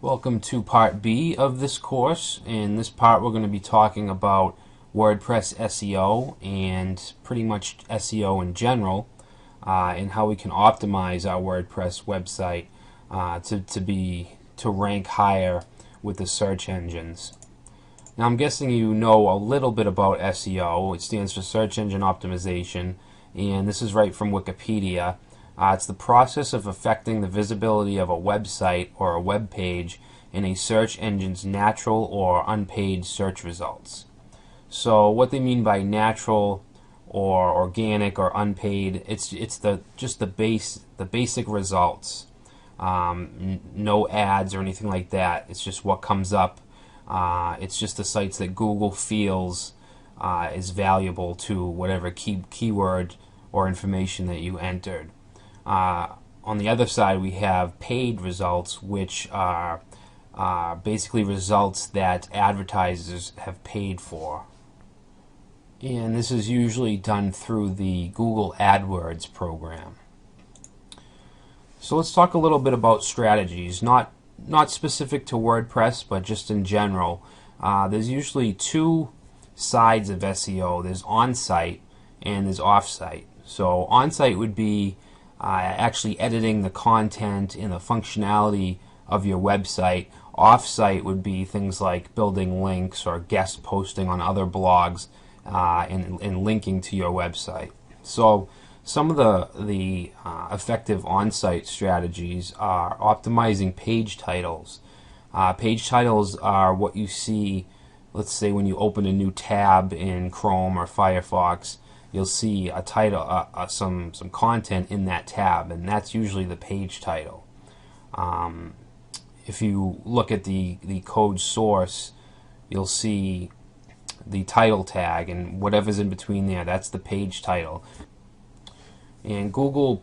Welcome to part B of this course. In this part we're going to be talking about WordPress SEO and pretty much SEO in general, and how we can optimize our WordPress website to rank higher with the search engines. Now I'm guessing you know a little bit about SEO. It stands for Search Engine Optimization, and this is right from Wikipedia. It's the process of affecting the visibility of a website or a web page in a search engine's natural or unpaid search results. So what they mean by natural or organic or unpaid, it's just the basic results. No ads or anything like that. It's just what comes up. It's just the sites that Google feels is valuable to whatever keyword or information that you entered. On the other side, we have paid results, which are basically results that advertisers have paid for. And this is usually done through the Google AdWords program. So let's talk a little bit about strategies, not specific to WordPress, but just in general. There's usually two sides of SEO. There's on-site and there's off-site. So on-site would be actually editing the content and the functionality of your website. Off-site would be things like building links or guest posting on other blogs and linking to your website. So some of the effective on-site strategies are optimizing page titles. Page titles are what you see, let's say when you open a new tab in Chrome or Firefox. You'll see a title, some content in that tab, and that's usually the page title. If you look at the code source, you'll see the title tag, and whatever's in between there, that's the page title. And Google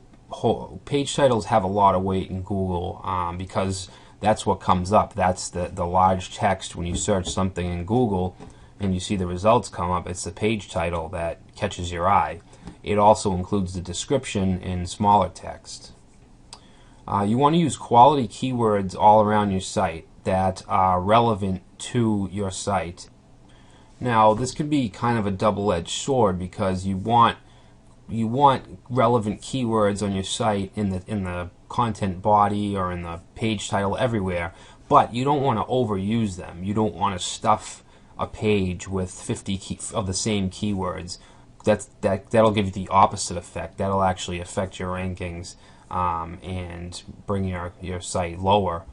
page titles have a lot of weight in Google because that's what comes up. That's the large text when you search something in Google and you see the results come up. It's the page title that catches your eye. It also includes the description in smaller text. You want to use quality keywords all around your site that are relevant to your site. Now this can be kind of a double-edged sword because you want relevant keywords on your site in the content body or in the page title everywhere, but you don't want to overuse them. You don't want to stuff a page with 50 of the same keywords. That'll give you the opposite effect. That'll actually affect your rankings and bring your site lower.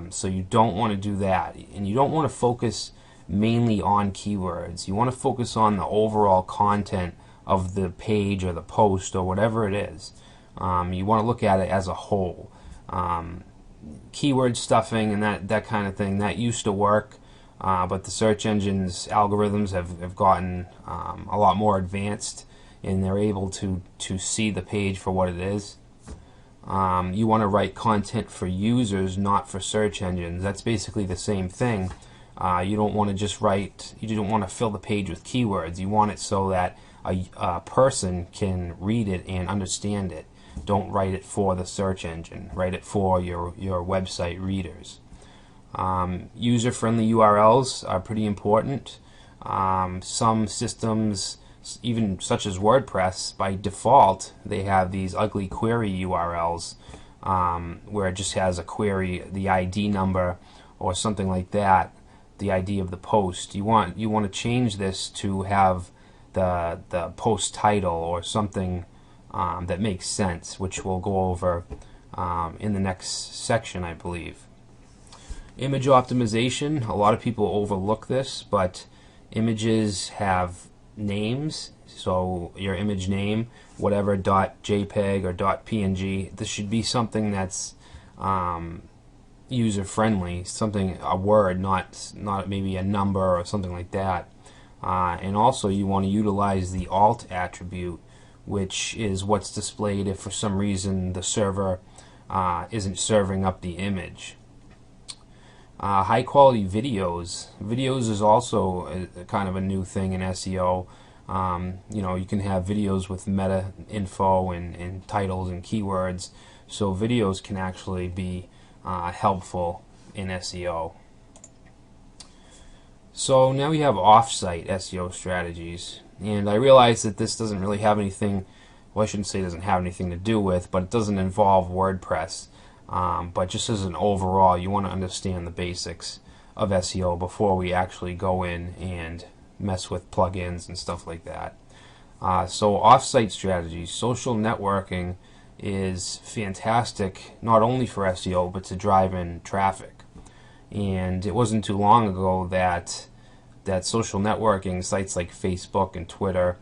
So you don't want to do that, and you don't want to focus mainly on keywords. You want to focus on the overall content of the page or the post or whatever it is. You want to look at it as a whole. Keyword stuffing and that kind of thing, that used to work. But the search engine's algorithms have gotten a lot more advanced, and they're able to see the page for what it is. You want to write content for users, not for search engines. That's basically the same thing. You don't want to just you don't want to fill the page with keywords. You want it so that a person can read it and understand it. Don't write it for the search engine. Write it for your website readers. User-friendly URLs are pretty important. Some systems, even such as WordPress, by default they have these ugly query URLs where it just has a query, the ID number or something like that, the ID of the post. You want to change this to have the post title or something that makes sense, which we'll go over in the next section, I believe. Image optimization, a lot of people overlook this, but images have names. So your image name, whatever .jpeg or .png, this should be something that's user friendly, a word, not maybe a number or something like that. And also you want to utilize the alt attribute, which is what's displayed if for some reason the server isn't serving up the image. High quality videos. Videos is also kind of a new thing in SEO. You can have videos with meta info and titles and keywords. So videos can actually be helpful in SEO. So now we have Offsite SEO Strategies, and I realize that this doesn't really have anything, well, I shouldn't say it doesn't have anything to do with, but it doesn't involve WordPress. But just as an overall, you want to understand the basics of SEO before we actually go in and mess with plugins and stuff like that. So Offsite Strategies, social networking is fantastic not only for SEO but to drive in traffic. And it wasn't too long ago that social networking sites like Facebook and Twitter,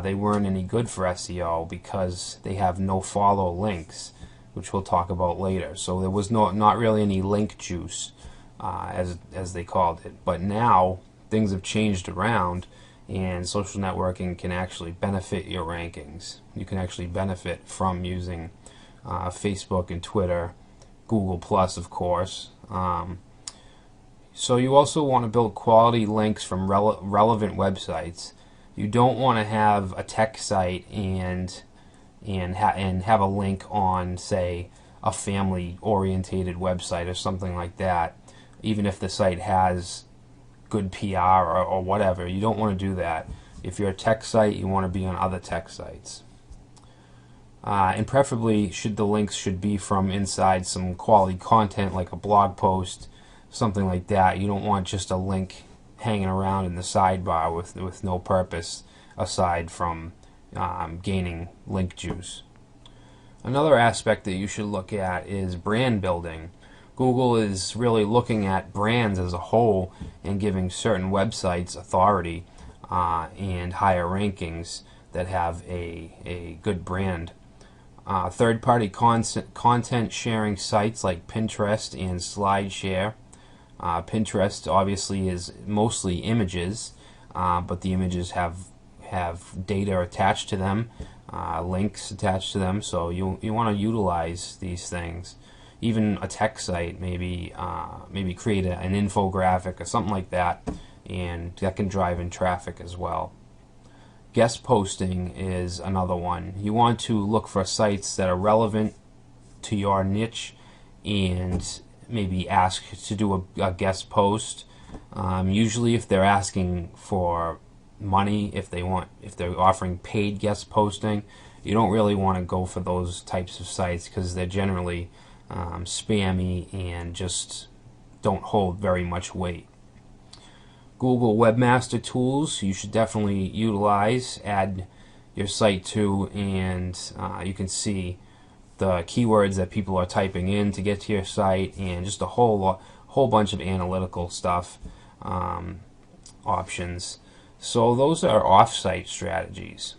they weren't any good for SEO because they have no follow links, which we'll talk about later. So there was not really any link juice, as they called it. But now things have changed around, and social networking can actually benefit your rankings. You can actually benefit from using Facebook and Twitter, Google Plus, of course. So you also want to build quality links from relevant websites. You don't want to have a tech site and have a link on, say, a family-orientated website or something like that, even if the site has good PR or whatever. You don't want to do that. If you're a tech site, you want to be on other tech sites. And preferably, the links should be from inside some quality content, like a blog post, something like that. You don't want just a link hanging around in the sidebar with no purpose aside from gaining link juice. Another aspect that you should look at is brand building. Google is really looking at brands as a whole and giving certain websites authority and higher rankings that have a good brand. Third-party content sharing sites like Pinterest and SlideShare. Pinterest obviously is mostly images, but the images have data attached to them, links attached to them, so you want to utilize these things. Even a tech site, maybe create an infographic or something like that, and that can drive in traffic as well. Guest posting is another one. You want to look for sites that are relevant to your niche and maybe ask to do a guest post. Usually if they're asking for money, if they're offering paid guest posting, you don't really want to go for those types of sites because they're generally spammy and just don't hold very much weight. Google Webmaster Tools you should definitely utilize, add your site to, and you can see the keywords that people are typing in to get to your site, and just a whole bunch of analytical stuff, options. So those are Offsite Strategies.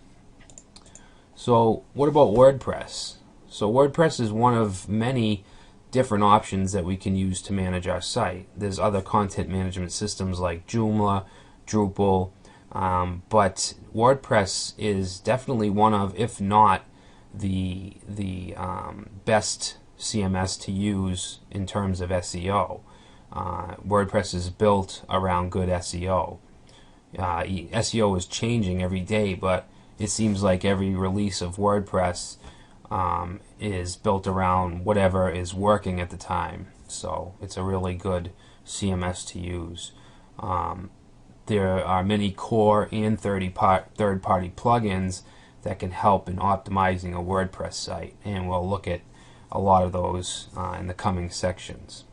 So what about WordPress? So WordPress is one of many different options that we can use to manage our site. There's other content management systems like Joomla, Drupal, but WordPress is definitely one of, if not the best CMS to use in terms of SEO. WordPress is built around good SEO. SEO is changing every day, but it seems like every release of WordPress is built around whatever is working at the time. So it's a really good CMS to use. There are many core and third-party plugins that can help in optimizing a WordPress site, and we'll look at a lot of those in the coming sections.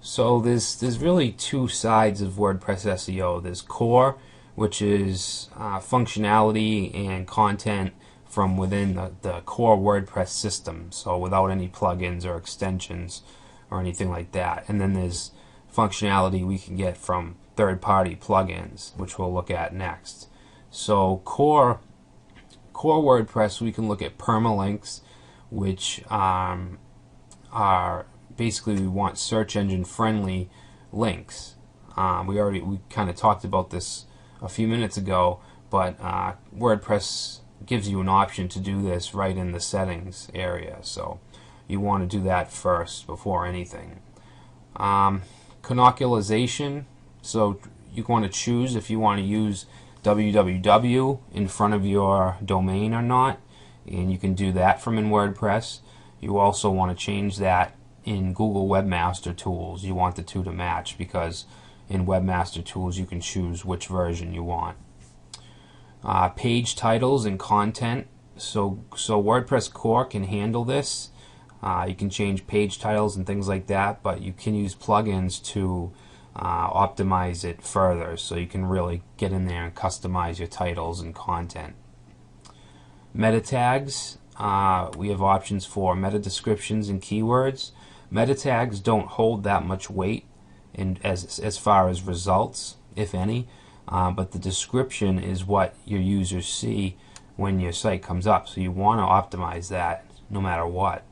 So there's really two sides of WordPress SEO. There's core, which is functionality and content from within the core WordPress system, so without any plugins or extensions or anything like that. And then there's functionality we can get from third-party plugins, which we'll look at next. So core WordPress, we can look at permalinks, which are basically, we want search engine friendly links. We kind of talked about this a few minutes ago, but WordPress gives you an option to do this right in the settings area, so you want to do that first before anything. Canonicalization, so you want to choose if you want to use www in front of your domain or not, and you can do that from in WordPress. You also want to change that in Google Webmaster Tools, you want the two to match, because in Webmaster Tools you can choose which version you want. Page titles and content. So WordPress Core can handle this. You can change page titles and things like that, but you can use plugins to optimize it further, so you can really get in there and customize your titles and content. Meta tags. We have options for meta descriptions and keywords. Meta tags don't hold that much weight as far as results, if any, but the description is what your users see when your site comes up, so you want to optimize that no matter what.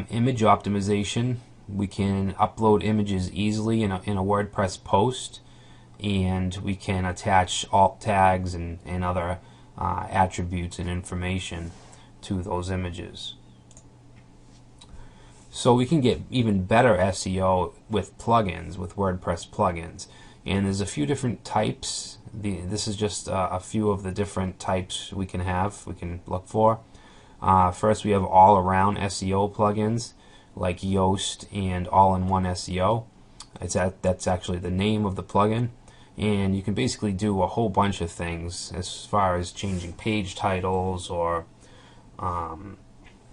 Image optimization. We can upload images easily in a WordPress post, and we can attach alt tags and other attributes and information to those images. So we can get even better SEO with plugins, with WordPress plugins. And there's a few different types. This is just a few of the different types we can look for. First, we have all-around SEO plugins like Yoast and All-in-One SEO. That's actually the name of the plugin. And you can basically do a whole bunch of things as far as changing page titles or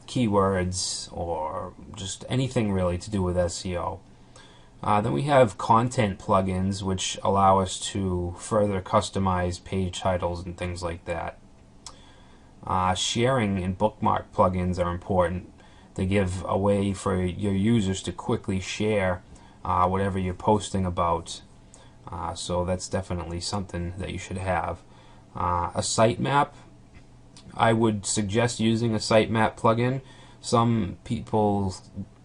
keywords or just anything really to do with SEO. Then we have content plugins, which allow us to further customize page titles and things like that. Sharing and bookmark plugins are important. They give a way for your users to quickly share whatever you're posting about. So that's definitely something that you should have. A sitemap. I would suggest using a sitemap plugin. Some people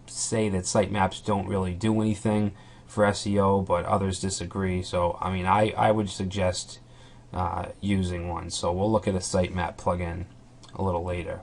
say that sitemaps don't really do anything for SEO, but others disagree. So I mean, I would suggest using one. So we'll look at a sitemap plugin a little later.